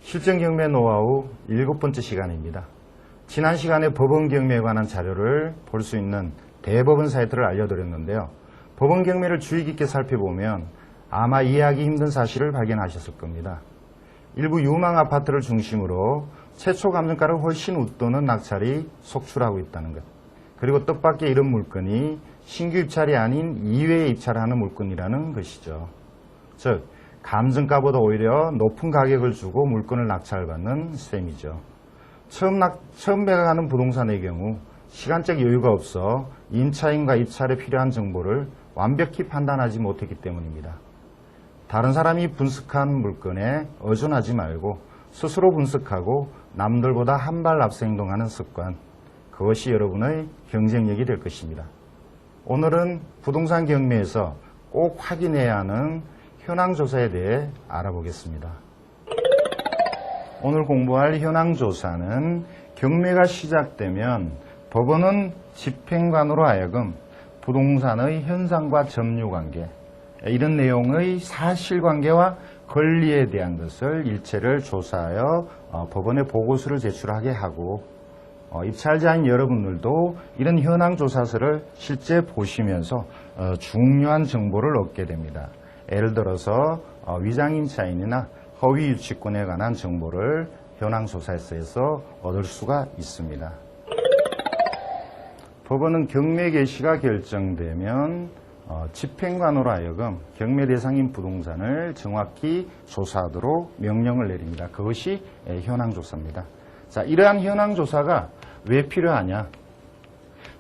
실전경매 노하우 7번째 시간입니다. 지난 시간에 법원경매에 관한 자료를 볼 수 있는 대법원 사이트를 알려드렸는데요. 법원경매를 주의 깊게 살펴보면 아마 이해하기 힘든 사실을 발견하셨을 겁니다. 일부 유망 아파트를 중심으로 최초 감정가를 훨씬 웃도는 낙찰이 속출하고 있다는 것. 그리고 뜻밖의 이런 물건이 신규 입찰이 아닌 2회 입찰하는 물건이라는 것이죠. 즉 감정가보다 오히려 높은 가격을 주고 물건을 낙찰받는 셈이죠. 처음 매각하는 부동산의 경우 시간적 여유가 없어 임차인과 입찰에 필요한 정보를 완벽히 판단하지 못했기 때문입니다. 다른 사람이 분석한 물건에 의존하지 말고 스스로 분석하고 남들보다 한 발 앞서 행동하는 습관, 그것이 여러분의 경쟁력이 될 것입니다. 오늘은 부동산 경매에서 꼭 확인해야 하는 현황조사에 대해 알아보겠습니다. 오늘 공부할 현황조사는 경매가 시작되면 법원은 집행관으로 하여금 부동산의 현상과 점유관계, 이런 내용의 사실관계와 권리에 대한 것을 일체를 조사하여 법원에 보고서를 제출하게 하고, 입찰자인 여러분들도 이런 현황조사서를 실제 보시면서 중요한 정보를 얻게 됩니다. 예를 들어서 위장임차인이나 허위유치권에 관한 정보를 현황조사서에서 얻을 수가 있습니다. 법원은 경매 개시가 결정되면 집행관으로 하여금 경매 대상인 부동산을 정확히 조사하도록 명령을 내립니다. 그것이 현황조사입니다. 자, 이러한 현황조사가 왜 필요하냐?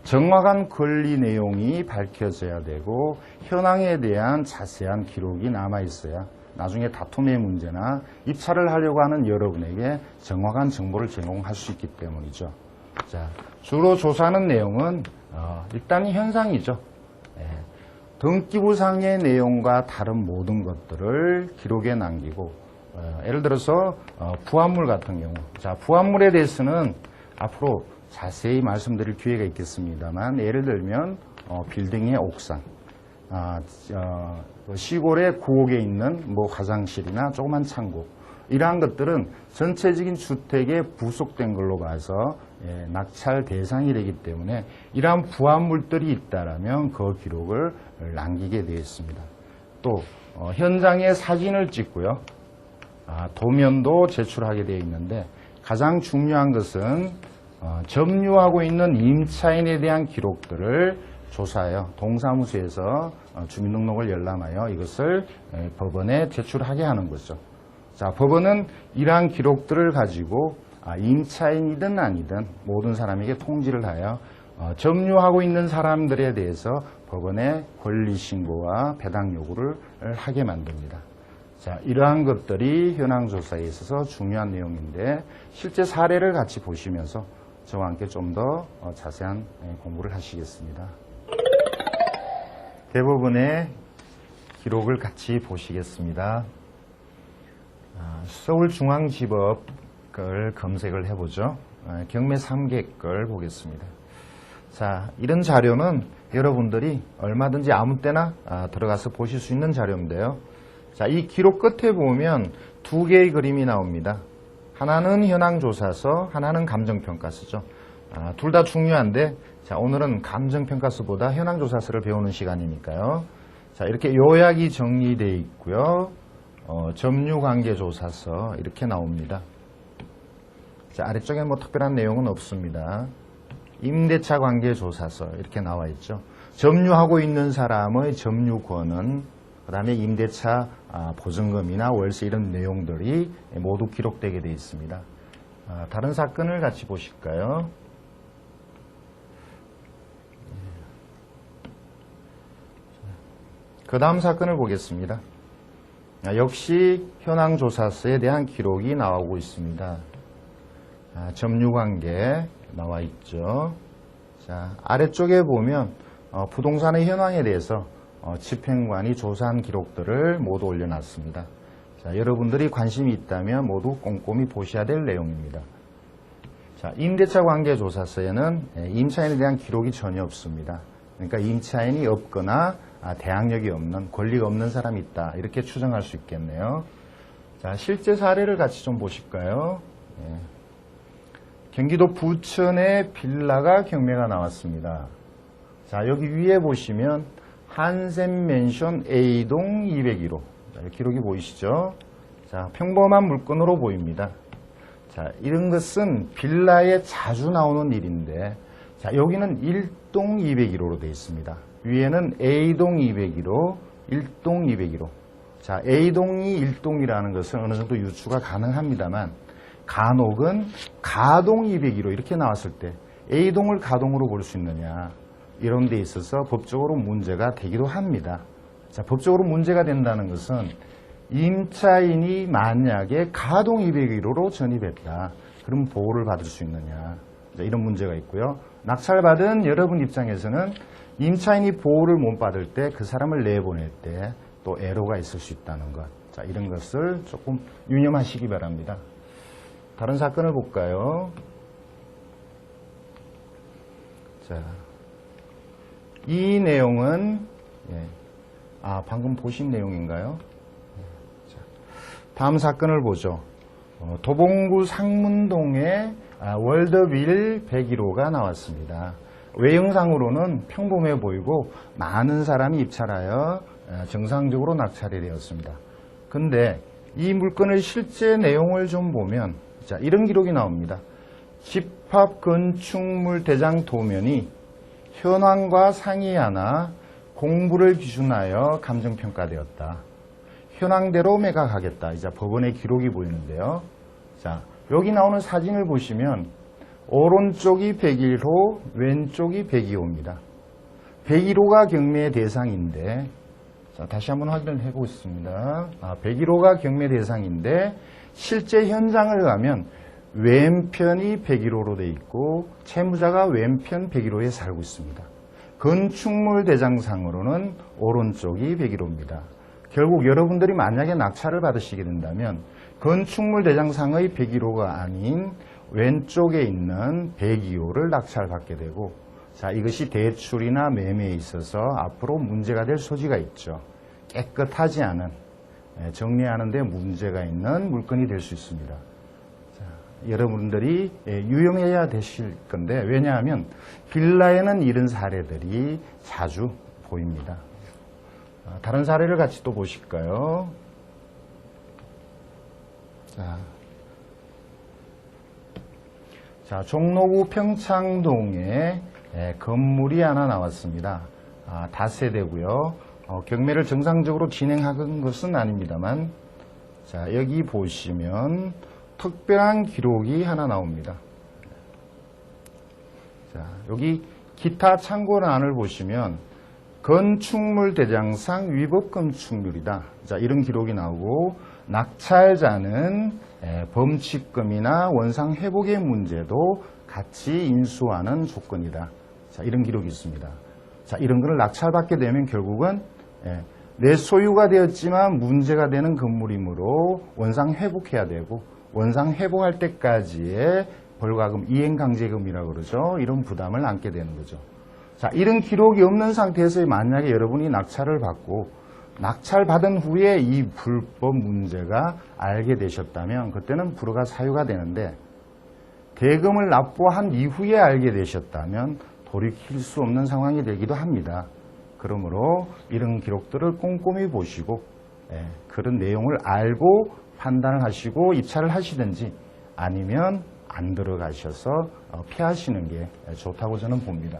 정확한 권리 내용이 밝혀져야 되고 현황에 대한 자세한 기록이 남아있어야 나중에 다툼의 문제나 입찰을 하려고 하는 여러분에게 정확한 정보를 제공할 수 있기 때문이죠. 자, 주로 조사하는 내용은 일단 현상이죠. 등기부상의 내용과 다른 모든 것들을 기록에 남기고, 예를 들어서 부합물 같은 경우, 자, 부합물에 대해서는 앞으로 자세히 말씀드릴 기회가 있겠습니다만, 예를 들면 빌딩의 옥상, 시골의 구옥에 있는 화장실이나 조그만 창고, 이러한 것들은 전체적인 주택에 부속된 걸로 봐서 낙찰 대상이 되기 때문에 이러한 부합물들이 있다라면 그 기록을 남기게 되어 있습니다. 또 현장에 사진을 찍고요, 도면도 제출하게 되어 있는데, 가장 중요한 것은 점유하고 있는 임차인에 대한 기록들을 조사하여 동사무소에서 주민등록을 열람하여 이것을 법원에 제출하게 하는 거죠. 자, 법원은 이러한 기록들을 가지고 임차인이든 아니든 모든 사람에게 통지를 하여 점유하고 있는 사람들에 대해서 법원에 권리신고와 배당 요구를 하게 만듭니다. 자, 이러한 것들이 현황조사에 있어서 중요한 내용인데, 실제 사례를 같이 보시면서 저와 함께 좀 더 자세한 공부를 하시겠습니다. 대법원의 기록을 같이 보시겠습니다. 서울중앙지법을 검색을 해보죠. 경매 3개 걸 보겠습니다. 자, 이런 자료는 여러분들이 얼마든지 아무 때나 들어가서 보실 수 있는 자료인데요. 자, 이 기록 끝에 보면 두 개의 그림이 나옵니다. 하나는 현황조사서, 하나는 감정평가서죠. 둘 다 중요한데, 자, 오늘은 감정평가서보다 현황조사서를 배우는 시간이니까요. 자, 이렇게 요약이 정리되어 있고요. 점유관계조사서 이렇게 나옵니다. 자, 아래쪽에 특별한 내용은 없습니다. 임대차 관계조사서 이렇게 나와 있죠. 점유하고 있는 사람의 점유권은, 그 다음에 임대차 보증금이나 월세 이런 내용들이 모두 기록되게 되어 있습니다. 다른 사건을 같이 보실까요? 그 다음 사건을 보겠습니다. 역시 현황조사서에 대한 기록이 나오고 있습니다. 점유관계 나와 있죠. 자, 아래쪽에 보면 부동산의 현황에 대해서 집행관이 조사한 기록들을 모두 올려놨습니다. 자, 여러분들이 관심이 있다면 모두 꼼꼼히 보셔야 될 내용입니다. 자, 임대차 관계조사서에는 임차인에 대한 기록이 전혀 없습니다. 그러니까 임차인이 없거나 대항력이 없는, 권리가 없는 사람이 있다, 이렇게 추정할 수 있겠네요. 자, 실제 사례를 같이 좀 보실까요? 예. 경기도 부천의 빌라가 경매가 나왔습니다. 자, 여기 위에 보시면 한샘맨션 A동 201호. 자, 기록이 보이시죠? 자, 평범한 물건으로 보입니다. 자, 이런 것은 빌라에 자주 나오는 일인데, 자, 여기는 1동 201호로 되어 있습니다. 위에는 A동 201호, 1동 201호. 자, A동이 1동이라는 것은 어느 정도 유추가 가능합니다만, 간혹은 가동 201호 이렇게 나왔을 때 A동을 가동으로 볼 수 있느냐, 이런 데 있어서 법적으로 문제가 되기도 합니다. 자, 법적으로 문제가 된다는 것은 임차인이 만약에 가동 201호로 전입했다. 그럼 보호를 받을 수 있느냐. 자, 이런 문제가 있고요. 낙찰받은 여러분 입장에서는 임차인이 보호를 못 받을 때 그 사람을 내보낼 때 또 애로가 있을 수 있다는 것. 자, 이런 것을 조금 유념하시기 바랍니다. 다른 사건을 볼까요? 자, 이 내용은 방금 보신 내용인가요? 자, 다음 사건을 보죠. 도봉구 상문동에 월드빌 101호가 나왔습니다. 외형상으로는 평범해 보이고 많은 사람이 입찰하여 정상적으로 낙찰이 되었습니다. 근데 이 물건의 실제 내용을 좀 보면 자, 이런 기록이 나옵니다. 집합건축물 대장 도면이 현황과 상이하나 공부를 기준하여 감정평가되었다. 현황대로 매각하겠다. 이제 법원의 기록이 보이는데요. 자, 여기 나오는 사진을 보시면 오른쪽이 101호, 왼쪽이 102호입니다. 101호가 경매 대상인데, 자, 다시 한번 확인을 해보겠습니다. 101호가 경매 대상인데 실제 현장을 가면 왼편이 101호로 되어 있고 채무자가 왼편 101호에 살고 있습니다. 건축물 대장상으로는 오른쪽이 101호입니다. 결국 여러분들이 만약에 낙찰을 받으시게 된다면 건축물 대장상의 101호가 아닌 왼쪽에 있는 102호를 낙찰받게 되고, 자, 이것이 대출이나 매매에 있어서 앞으로 문제가 될 소지가 있죠. 깨끗하지 않은, 정리하는 데 문제가 있는 물건이 될 수 있습니다. 자, 여러분들이 유념해야 되실 건데, 왜냐하면 빌라에는 이런 사례들이 자주 보입니다. 다른 사례를 같이 또 보실까요? 자, 종로구 평창동에 건물이 하나 나왔습니다. 다세대고요. 경매를 정상적으로 진행한 것은 아닙니다만, 자, 여기 보시면 특별한 기록이 하나 나옵니다. 자, 여기 기타 참고란을 보시면 건축물 대장상 위법 건축물이다. 자, 이런 기록이 나오고, 낙찰자는 범칙금이나 원상 회복의 문제도 같이 인수하는 조건이다. 자, 이런 기록이 있습니다. 자, 이런 것을 낙찰받게 되면 결국은 내 소유가 되었지만 문제가 되는 건물이므로 원상 회복해야 되고, 원상 회복할 때까지의 벌과금, 이행강제금이라고 그러죠. 이런 부담을 안게 되는 거죠. 자, 이런 기록이 없는 상태에서 만약에 여러분이 낙찰을 받고 낙찰받은 후에 이 불법 문제가 알게 되셨다면 그때는 불허가 사유가 되는데, 대금을 납부한 이후에 알게 되셨다면 돌이킬 수 없는 상황이 되기도 합니다. 그러므로 이런 기록들을 꼼꼼히 보시고 그런 내용을 알고 판단을 하시고 입찰을 하시든지 아니면 안 들어가셔서 피하시는 게 좋다고 저는 봅니다.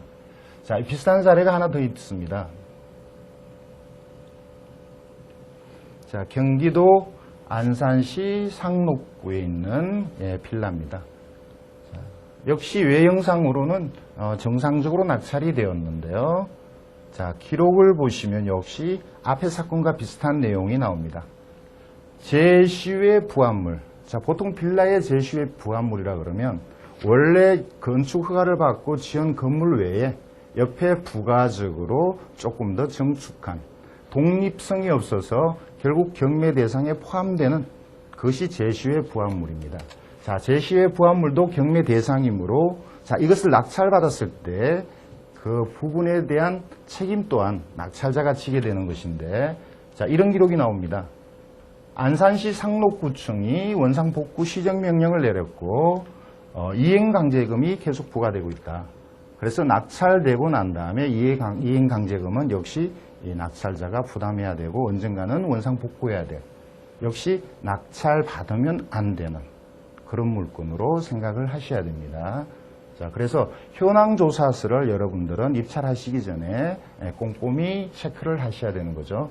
자, 비슷한 사례가 하나 더 있습니다. 자, 경기도 안산시 상록구에 있는 빌라입니다. 자, 역시 외형상으로는 정상적으로 낙찰이 되었는데요. 자, 기록을 보시면 역시 앞의 사건과 비슷한 내용이 나옵니다. 제시외 부합물. 자, 보통 빌라의 제시외 부합물이라 그러면 원래 건축 허가를 받고 지은 건물 외에 옆에 부가적으로 조금 더 정축한, 독립성이 없어서 결국 경매 대상에 포함되는 그것이 제시외 부합물입니다. 자, 제시외 부합물도 경매 대상이므로, 자, 이것을 낙찰받았을 때 그 부분에 대한 책임 또한 낙찰자가 지게 되는 것인데, 자, 이런 기록이 나옵니다. 안산시 상록구청이 원상복구 시정명령을 내렸고 이행강제금이 계속 부과되고 있다. 그래서 낙찰되고 난 다음에 이행강제금은 역시 이 낙찰자가 부담해야 되고 언젠가는 원상복구해야 돼. 역시 낙찰 받으면 안 되는 그런 물건으로 생각을 하셔야 됩니다. 자, 그래서 현황조사서를 여러분들은 입찰하시기 전에 꼼꼼히 체크를 하셔야 되는 거죠.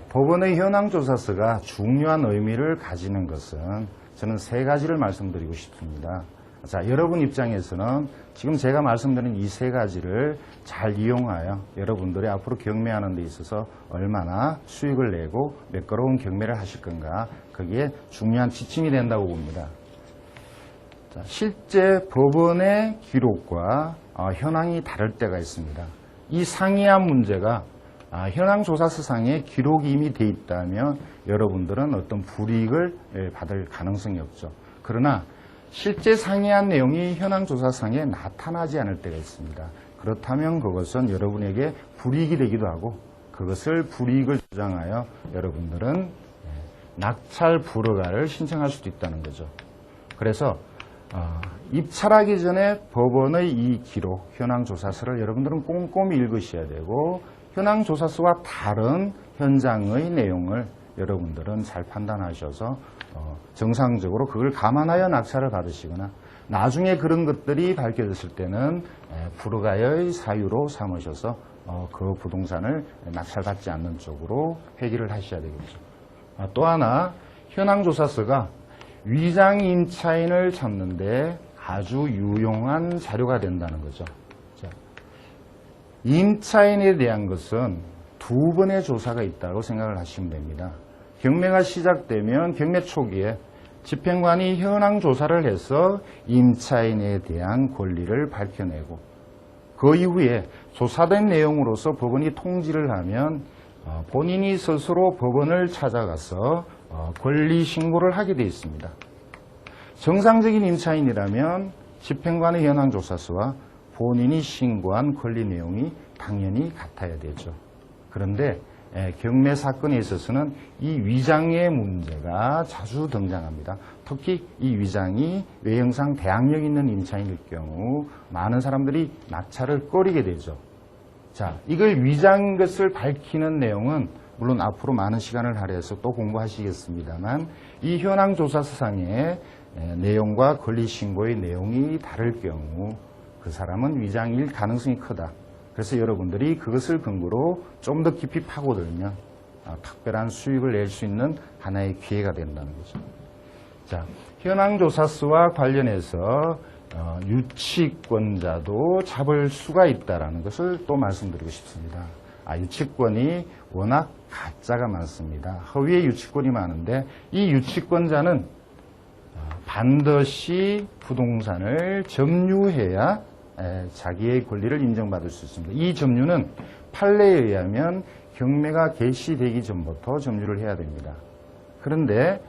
법원의 현황조사서가 중요한 의미를 가지는 것은 저는 세 가지를 말씀드리고 싶습니다. 자, 여러분 입장에서는 지금 제가 말씀드린 이 세 가지를 잘 이용하여 여러분들이 앞으로 경매하는 데 있어서 얼마나 수익을 내고 매끄러운 경매를 하실 건가, 그게 중요한 지침이 된다고 봅니다. 자, 실제 법원의 기록과 현황이 다를 때가 있습니다. 이 상이한 문제가 현황조사서상에 기록이 이미 돼 있다면 여러분들은 어떤 불이익을 받을 가능성이 없죠. 그러나 실제 상이한 내용이 현황조사상에 나타나지 않을 때가 있습니다. 그렇다면 그것은 여러분에게 불이익이 되기도 하고 그것을 불이익을 주장하여 여러분들은 낙찰 불허가를 신청할 수도 있다는 거죠. 그래서 입찰하기 전에 법원의 이 기록, 현황조사서를 여러분들은 꼼꼼히 읽으셔야 되고 현황조사서와 다른 현장의 내용을 여러분들은 잘 판단하셔서 정상적으로 그걸 감안하여 낙찰을 받으시거나 나중에 그런 것들이 밝혀졌을 때는 불허가의 사유로 삼으셔서 그 부동산을 낙찰받지 않는 쪽으로 회귀를 하셔야 되겠죠. 또 하나, 현황조사서가 위장임차인을 찾는데 아주 유용한 자료가 된다는 거죠. 자, 임차인에 대한 것은 두 번의 조사가 있다고 생각을 하시면 됩니다. 경매가 시작되면 경매 초기에 집행관이 현황 조사를 해서 임차인에 대한 권리를 밝혀내고 그 이후에 조사된 내용으로서 법원이 통지를 하면 본인이 스스로 법원을 찾아가서 권리 신고를 하게 되어 있습니다. 정상적인 임차인이라면 집행관의 현황조사서와 본인이 신고한 권리 내용이 당연히 같아야 되죠. 그런데 경매 사건에 있어서는 이 위장의 문제가 자주 등장합니다. 특히 이 위장이 외형상 대항력 있는 임차인일 경우 많은 사람들이 낙찰을 꺼리게 되죠. 자, 이걸 위장인 것을 밝히는 내용은 물론 앞으로 많은 시간을 할애해서 또 공부하시겠습니다만 이 현황조사서상의 내용과 권리신고의 내용이 다를 경우 그 사람은 위장일 가능성이 크다. 그래서 여러분들이 그것을 근거로 좀 더 깊이 파고들면 특별한 수익을 낼 수 있는 하나의 기회가 된다는 거죠. 자, 현황조사서와 관련해서 유치권자도 잡을 수가 있다는 것을 또 말씀드리고 싶습니다. 유치권이 워낙 가짜가 많습니다. 허위의 유치권이 많은데 이 유치권자는 반드시 부동산을 점유해야 자기의 권리를 인정받을 수 있습니다. 이 점유는 판례에 의하면 경매가 개시되기 전부터 점유를 해야 됩니다. 그런데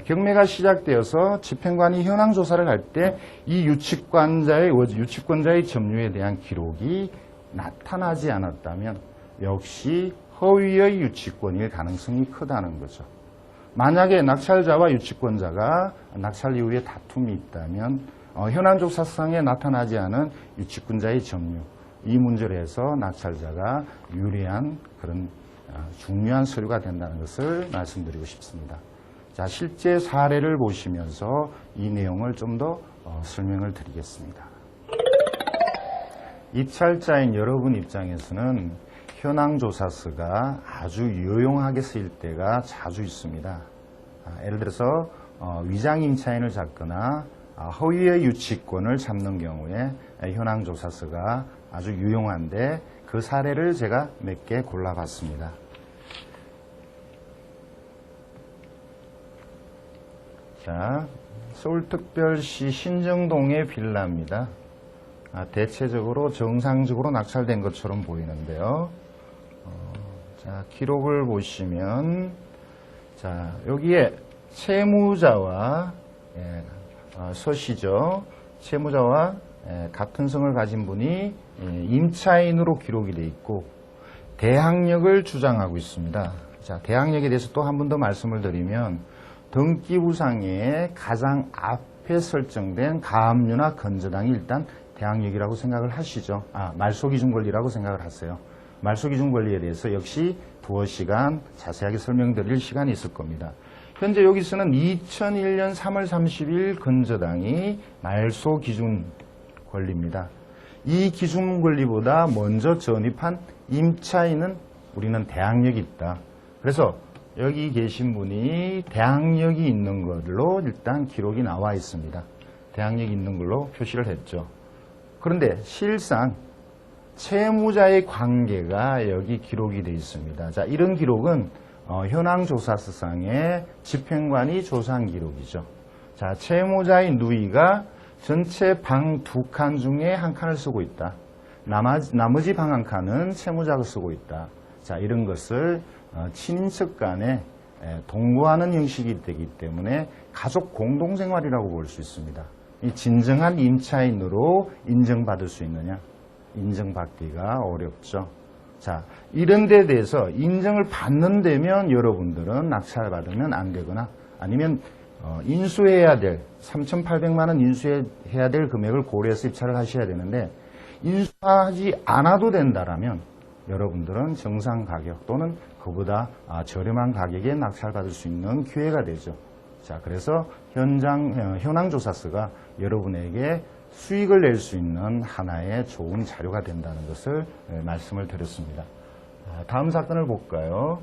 경매가 시작되어서 집행관이 현황조사를 할 때 이 유치권자의 점유에 대한 기록이 나타나지 않았다면 역시 허위의 유치권일 가능성이 크다는 거죠. 만약에 낙찰자와 유치권자가 낙찰 이후에 다툼이 있다면 현황조사상에 나타나지 않은 유치권자의 점유, 이 문제로 해서 낙찰자가 유리한 그런 중요한 서류가 된다는 것을 말씀드리고 싶습니다. 자, 실제 사례를 보시면서 이 내용을 좀 더 설명을 드리겠습니다. 입찰자인 여러분 입장에서는 현황조사서가 아주 유용하게 쓰일 때가 자주 있습니다. 예를 들어서 위장임차인을 잡거나 허위의 유치권을 잡는 경우에 현황조사서가 아주 유용한데 그 사례를 제가 몇 개 골라봤습니다. 자, 서울특별시 신정동의 빌라입니다. 대체적으로 정상적으로 낙찰된 것처럼 보이는데요. 자, 기록을 보시면 자, 여기에 채무자와 서시죠. 채무자와 같은 성을 가진 분이 임차인으로 기록이 되어 있고 대항력을 주장하고 있습니다. 자, 대항력에 대해서 또 한 번 더 말씀을 드리면 등기부상에 가장 앞에 설정된 가압류나 건저당이 일단 대항력이라고 생각을 하시죠. 말소기준권리라고 생각을 하세요. 말소기준권리에 대해서 역시 두어 시간 자세하게 설명드릴 시간이 있을 겁니다. 현재 여기서는 2001년 3월 30일 건저당이 말소기준권리입니다. 이 기준권리보다 먼저 전입한 임차인은 우리는 대항력이 있다. 그래서 여기 계신 분이 대항력이 있는 걸로 일단 기록이 나와 있습니다. 대항력이 있는 걸로 표시를 했죠. 그런데 실상 채무자의 관계가 여기 기록이 되어 있습니다. 자, 이런 기록은 현황조사서상의 집행관이 조사한 기록이죠. 자, 채무자의 누이가 전체 방 2칸 중에 한 칸을 쓰고 있다. 나머지 방 한 칸은 채무자가 쓰고 있다. 자, 이런 것을 친인척 간에 동거하는 형식이 되기 때문에 가족 공동생활이라고 볼 수 있습니다. 이 진정한 임차인으로 인정받을 수 있느냐? 인정받기가 어렵죠. 자, 이런 데 대해서 인정을 받는 데면 여러분들은 낙찰받으면 안 되거나 아니면 인수해야 될 3,800만 원 인수해야 될 금액을 고려해서 입찰을 하셔야 되는데 인수하지 않아도 된다라면 여러분들은 정상 가격 또는 그보다 저렴한 가격에 낙찰받을 수 있는 기회가 되죠. 자, 그래서 현황조사서가 여러분에게 수익을 낼 수 있는 하나의 좋은 자료가 된다는 것을 말씀을 드렸습니다. 다음 사건을 볼까요?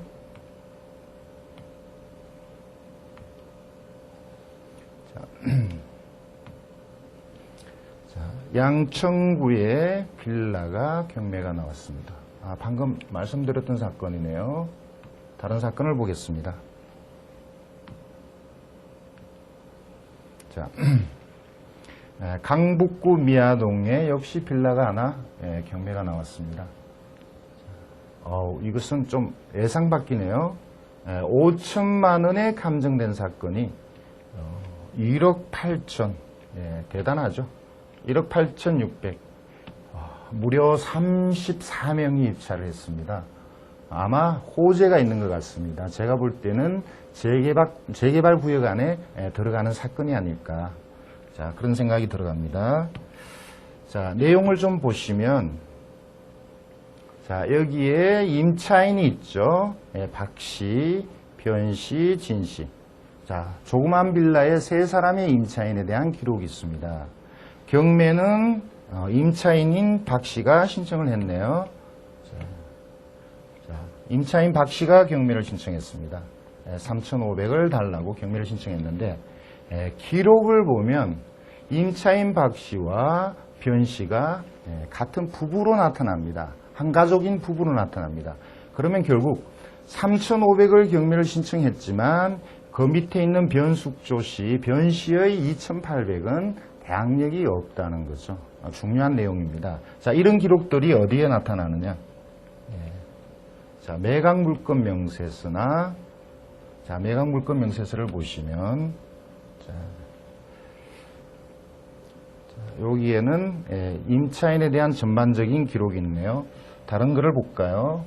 자, 양천구에 빌라가 경매가 나왔습니다. 방금 말씀드렸던 사건이네요. 다른 사건을 보겠습니다. 자, 강북구 미아동에 역시 빌라가 하나 경매가 나왔습니다. 이것은 좀 예상 밖이네요. 5천만 원에 감정된 사건이 1억 8천, 대단하죠. 1억 8,600, 무려 34명이 입찰을 했습니다. 아마 호재가 있는 것 같습니다. 제가 볼 때는 재개발 구역 안에 들어가는 사건이 아닐까. 자, 그런 생각이 들어갑니다. 자, 내용을 좀 보시면, 자, 여기에 임차인이 있죠. 박씨, 변씨, 진씨. 자, 조그만 빌라에 3사람의 임차인에 대한 기록이 있습니다. 경매는 임차인인 박씨가 신청을 했네요. 자, 임차인 박씨가 경매를 신청했습니다. 3,500을 달라고 경매를 신청했는데 기록을 보면 임차인 박씨와 변씨가 같은 부부로 나타납니다. 한 가족인 부부로 나타납니다. 그러면 결국 3,500을 경매를 신청했지만 그 밑에 있는 변숙조씨, 변씨의 2,800은 대항력이 없다는 거죠. 중요한 내용입니다. 자, 이런 기록들이 어디에 나타나느냐? 자, 매각물건 명세서나, 자, 매각물건 명세서를 보시면, 자, 여기에는 임차인에 대한 전반적인 기록이 있네요. 다른 거를 볼까요?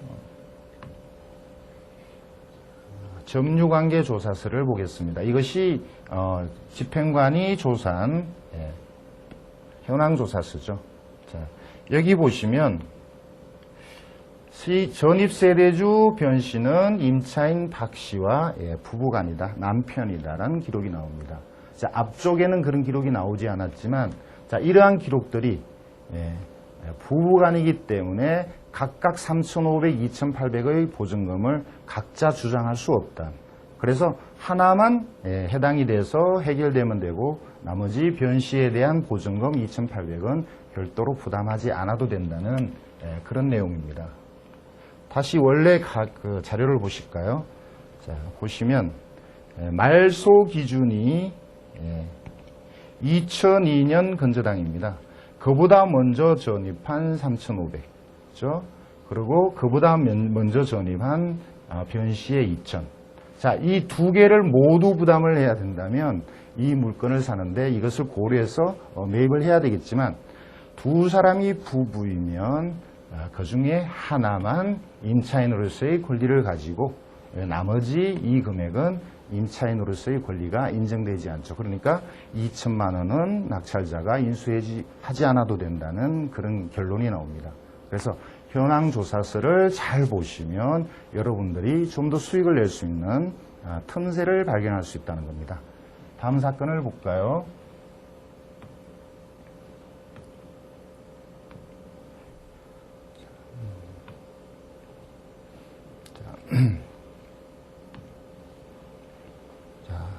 점유관계 조사서를 보겠습니다. 이것이 집행관이 조사한 현황조사서죠. 자, 여기 보시면 전입세대주 변씨는 임차인 박씨와 부부간이다, 남편이다라는 기록이 나옵니다. 자, 앞쪽에는 그런 기록이 나오지 않았지만, 자, 이러한 기록들이 부부간이기 때문에 각각 3,500, 2,800의 보증금을 각자 주장할 수 없다. 그래서 하나만 해당이 돼서 해결되면 되고 나머지 변씨에 대한 보증금 2,800은 별도로 부담하지 않아도 된다는 그런 내용입니다. 다시 원래 그 자료를 보실까요? 자, 보시면 말소 기준이 2002년 건저당입니다. 그보다 먼저 전입한 3,500. 그렇죠? 그리고 그보다 먼저 전입한 변씨의 2,000. 자, 이 두 개를 모두 부담을 해야 된다면 이 물건을 사는데 이것을 고려해서 매입을 해야 되겠지만 두 사람이 부부이면 그 중에 하나만 임차인으로서의 권리를 가지고 나머지 이 금액은 임차인으로서의 권리가 인정되지 않죠. 그러니까 2천만 원은 낙찰자가 인수하지 않아도 된다는 그런 결론이 나옵니다. 그래서 현황조사서를 잘 보시면 여러분들이 좀 더 수익을 낼 수 있는 틈새를 발견할 수 있다는 겁니다. 다음 사건을 볼까요?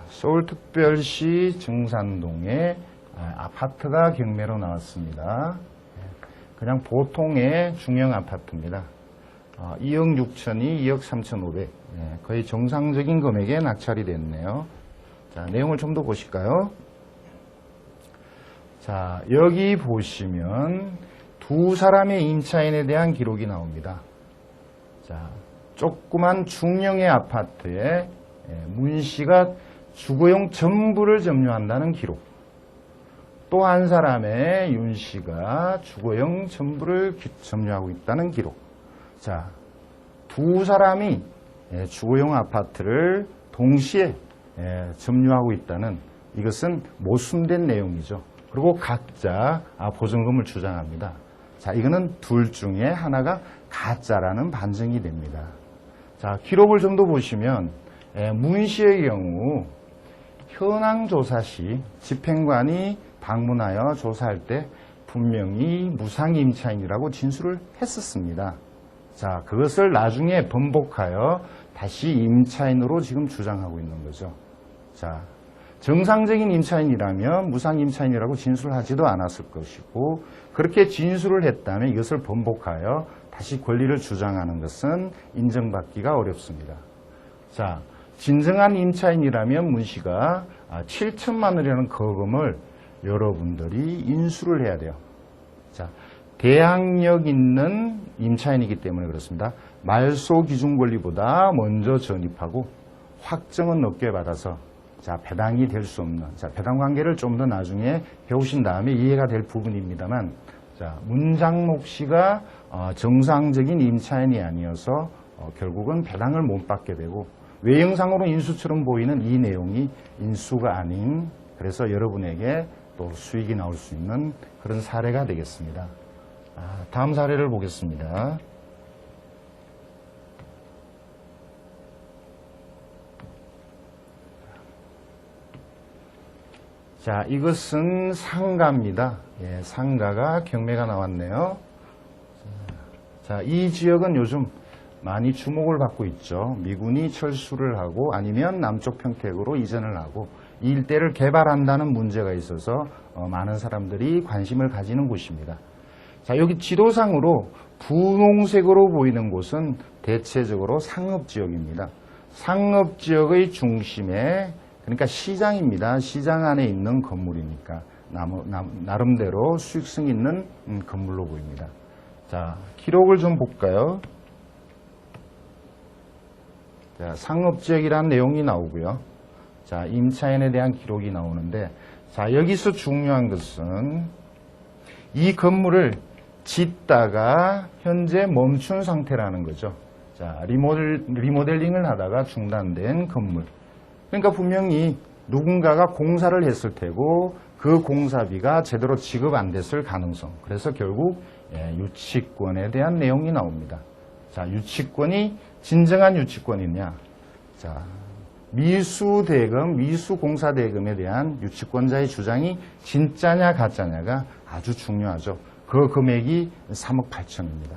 서울특별시 증산동에 아파트가 경매로 나왔습니다. 그냥 보통의 중형 아파트입니다. 2억 6천이 2억 3,500. 거의 정상적인 금액에 낙찰이 됐네요. 자, 내용을 좀 더 보실까요? 자, 여기 보시면 두 사람의 임차인에 대한 기록이 나옵니다. 자, 조그만 중형의 아파트에 문 씨가 주거용 전부를 점유한다는 기록. 또 한 사람의 윤 씨가 주거용 전부를 점유하고 있다는 기록. 자, 두 사람이 주거용 아파트를 동시에 점유하고 있다는 이것은 모순된 내용이죠. 그리고 각자 보증금을 주장합니다. 자, 이거는 둘 중에 하나가 가짜라는 반증이 됩니다. 자, 기록을 좀 더 보시면 문 씨의 경우 현황조사 시 집행관이 방문하여 조사할 때 분명히 무상임차인이라고 진술을 했었습니다. 자, 그것을 나중에 번복하여 다시 임차인으로 지금 주장하고 있는 거죠. 자, 정상적인 임차인이라면 무상임차인이라고 진술하지도 않았을 것이고, 그렇게 진술을 했다면 이것을 번복하여 다시 권리를 주장하는 것은 인정받기가 어렵습니다. 자, 진정한 임차인이라면 문 씨가 7천만 원이라는 거금을 여러분들이 인수를 해야 돼요. 자, 대항력 있는 임차인이기 때문에 그렇습니다. 말소 기준 권리보다 먼저 전입하고 확정은 늦게 받아서 자, 배당이 될 수 없는, 자, 배당 관계를 좀 더 나중에 배우신 다음에 이해가 될 부분입니다만, 자, 문장목 씨가 정상적인 임차인이 아니어서 결국은 배당을 못 받게 되고, 외형상으로 인수처럼 보이는 이 내용이 인수가 아닌, 그래서 여러분에게 또 수익이 나올 수 있는 그런 사례가 되겠습니다. 다음 사례를 보겠습니다. 자, 이것은 상가입니다. 예, 상가가 경매가 나왔네요. 자, 이 지역은 요즘 많이 주목을 받고 있죠. 미군이 철수를 하고 아니면 남쪽 평택으로 이전을 하고 이 일대를 개발한다는 문제가 있어서 많은 사람들이 관심을 가지는 곳입니다. 자, 여기 지도상으로 분홍색으로 보이는 곳은 대체적으로 상업지역입니다. 상업지역의 중심에, 그러니까 시장입니다. 시장 안에 있는 건물이니까 나름대로 수익성 있는 건물로 보입니다. 자, 기록을 좀 볼까요? 자, 상업지역이라는 내용이 나오고요. 자, 임차인에 대한 기록이 나오는데, 자, 여기서 중요한 것은 이 건물을 짓다가 현재 멈춘 상태라는 거죠. 자, 리모델링을 하다가 중단된 건물. 그러니까 분명히 누군가가 공사를 했을 테고 그 공사비가 제대로 지급 안 됐을 가능성. 그래서 결국 유치권에 대한 내용이 나옵니다. 자, 유치권이 진정한 유치권이냐? 자, 미수대금, 미수공사대금에 대한 유치권자의 주장이 진짜냐 가짜냐가 아주 중요하죠. 그 금액이 3억 8천입니다.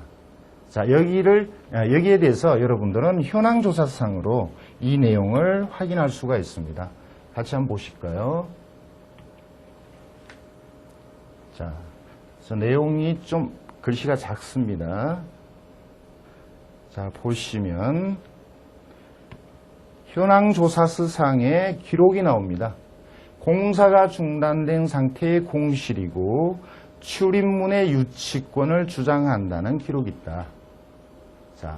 자, 여기에 대해서 여러분들은 현황조사상으로 이 내용을 확인할 수가 있습니다. 같이 한번 보실까요? 자, 그래서 내용이 좀 글씨가 작습니다. 자, 보시면 현황조사서상에 기록이 나옵니다. 공사가 중단된 상태의 공실이고 출입문의 유치권을 주장한다는 기록이 있다. 자,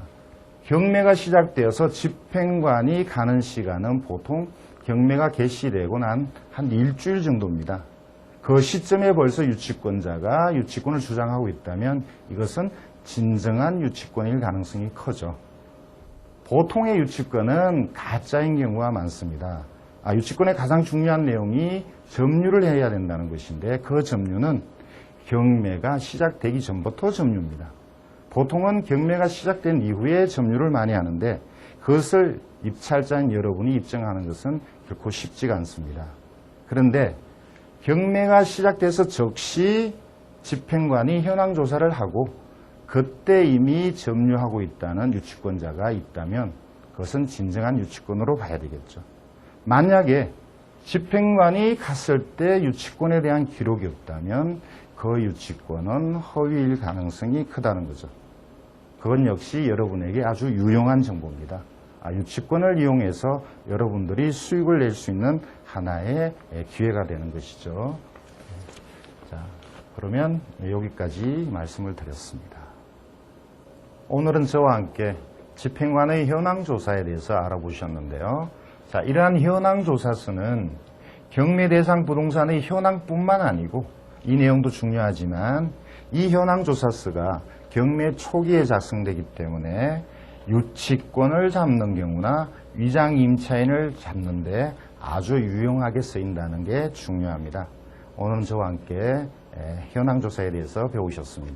경매가 시작되어서 집행관이 가는 시간은 보통 경매가 개시되고 난 한 일주일 정도입니다. 그 시점에 벌써 유치권자가 유치권을 주장하고 있다면 이것은 진정한 유치권일 가능성이 커져. 보통의 유치권은 가짜인 경우가 많습니다. 유치권의 가장 중요한 내용이 점유를 해야 된다는 것인데 그 점유는 경매가 시작되기 전부터 점유입니다. 보통은 경매가 시작된 이후에 점유를 많이 하는데 그것을 입찰자인 여러분이 입증하는 것은 결코 쉽지가 않습니다. 그런데 경매가 시작돼서 즉시 집행관이 현황 조사를 하고 그때 이미 점유하고 있다는 유치권자가 있다면 그것은 진정한 유치권으로 봐야 되겠죠. 만약에 집행관이 갔을 때 유치권에 대한 기록이 없다면 그 유치권은 허위일 가능성이 크다는 거죠. 그건 역시 여러분에게 아주 유용한 정보입니다. 유치권을 이용해서 여러분들이 수익을 낼 수 있는 하나의 기회가 되는 것이죠. 자, 그러면 여기까지 말씀을 드렸습니다. 오늘은 저와 함께 집행관의 현황조사에 대해서 알아보셨는데요. 자, 이러한 현황조사서는 경매 대상 부동산의 현황뿐만 아니고 이 내용도 중요하지만 이 현황조사서가 경매 초기에 작성되기 때문에 유치권을 잡는 경우나 위장 임차인을 잡는 데 아주 유용하게 쓰인다는 게 중요합니다. 오늘은 저와 함께 현황조사에 대해서 배우셨습니다.